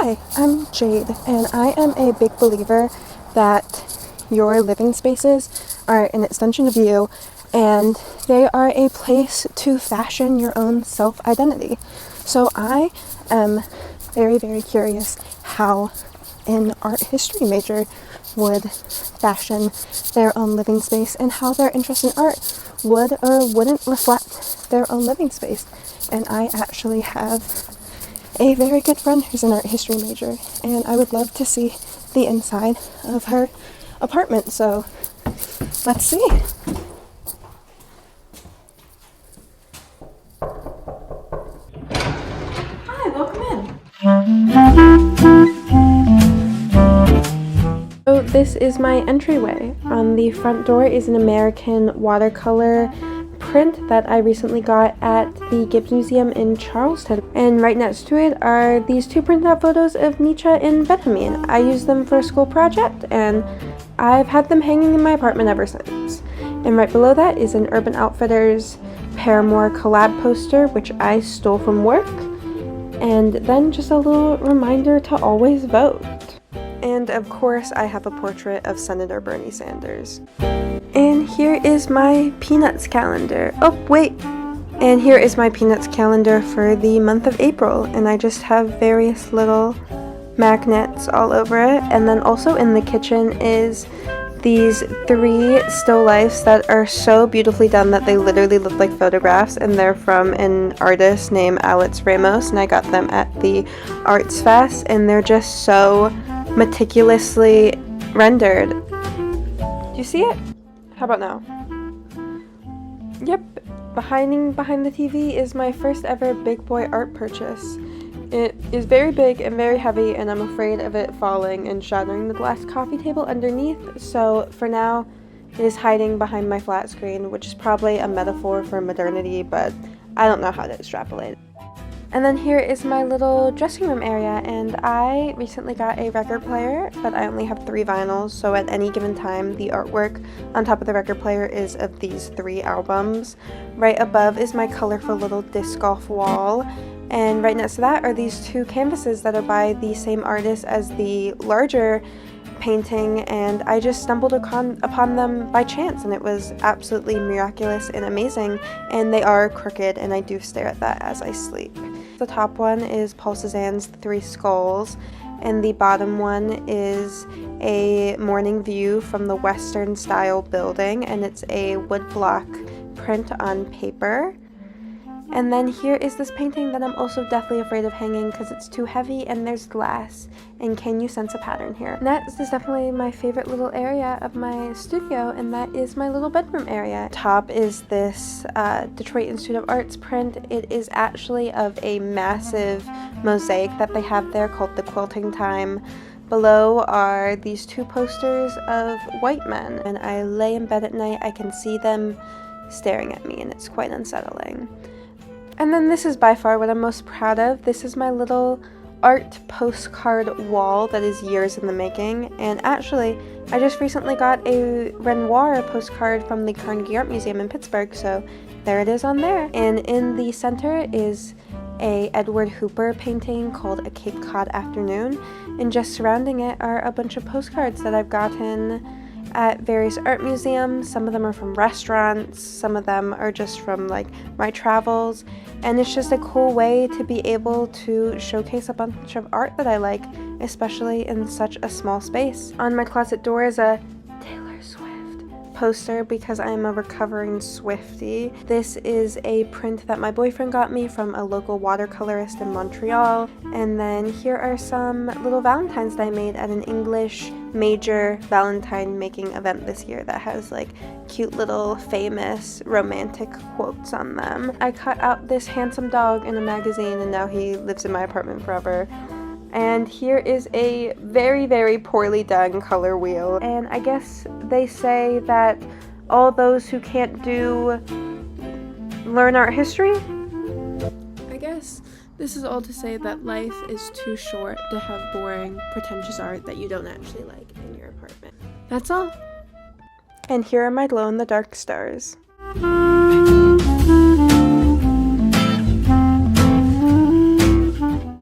Hi, I'm Jade, and I am a big believer that your living spaces are an extension of you, and they are a place to fashion your own self-identity. So I am very, very curious how an art history major would fashion their own living space and how their interest in art would or wouldn't reflect their own living space. And I actually have a very good friend who's an art history major, and I would love to see the inside of her apartment, so let's see. Hi, welcome in. So this is my entryway. On the front door is an American watercolor print that I recently got at the Gibbs Museum in Charleston, and right next to it are these two printed out photos of Nietzsche and Benjamin. I used them for a school project, and I've had them hanging in my apartment ever since. And right below that is an Urban Outfitters Paramore collab poster, which I stole from work, and then just a little reminder to always vote. And of course I have a portrait of Senator Bernie Sanders. And here is my Peanuts calendar. Oh, wait. And here is my Peanuts calendar for the month of April. And I just have various little magnets all over it. And then also in the kitchen is these 3 still lifes that are so beautifully done that they literally look like photographs. And they're from an artist named Alex Ramos. And I got them at the Arts Fest. And they're just so meticulously rendered. Do you see it? How about now? Yep, behind the TV is my first ever big boy art purchase. It is very big and very heavy, and I'm afraid of it falling and shattering the glass coffee table underneath, so for now it is hiding behind my flat screen, which is probably a metaphor for modernity, but I don't know how to extrapolate it. And then here is my little dressing room area, and I recently got a record player, but I only have 3 vinyls, so at any given time the artwork on top of the record player is of these 3 albums. Right above is my colorful little disc golf wall, and right next to that are these 2 canvases that are by the same artist as the larger painting, and I just stumbled upon them by chance, and it was absolutely miraculous and amazing, and they are crooked, and I do stare at that as I sleep. The top one is Paul Cézanne's 3 Skulls, and the bottom one is a morning view from the Western style building, and it's a woodblock print on paper. And then here is this painting that I'm also deathly afraid of hanging because it's too heavy and there's glass. And can you sense a pattern here? Next is definitely my favorite little area of my studio, and that is my little bedroom area. Top is this Detroit Institute of Arts print. It is actually of a massive mosaic that they have there called The Quilting Time. Below are these 2 posters of white men. When I lay in bed at night, I can see them staring at me, and it's quite unsettling. And then this is by far what I'm most proud of. This is my little art postcard wall that is years in the making. And actually, I just recently got a Renoir postcard from the Carnegie Art Museum in Pittsburgh, so there it is on there. And in the center is a Edward Hooper painting called A Cape Cod Afternoon. And just surrounding it are a bunch of postcards that I've gotten at various art museums. Some of them are from restaurants, some of them are just from like my travels, and it's just a cool way to be able to showcase a bunch of art that I like, especially in such a small space. On my closet door is a Taylor Swift poster because I am a recovering Swiftie. This is a print that my boyfriend got me from a local watercolorist in Montreal. And then here are some little Valentines that I made at an English major Valentine making event this year that has like cute little famous romantic quotes on them. I cut out this handsome dog in a magazine, and now he lives in my apartment forever. And here is a very, very poorly done color wheel. And I guess they say that all those who can't learn art history. I guess this is all to say that life is too short to have boring, pretentious art that you don't actually like in your apartment. That's all. And here are my glow-in-the-dark stars.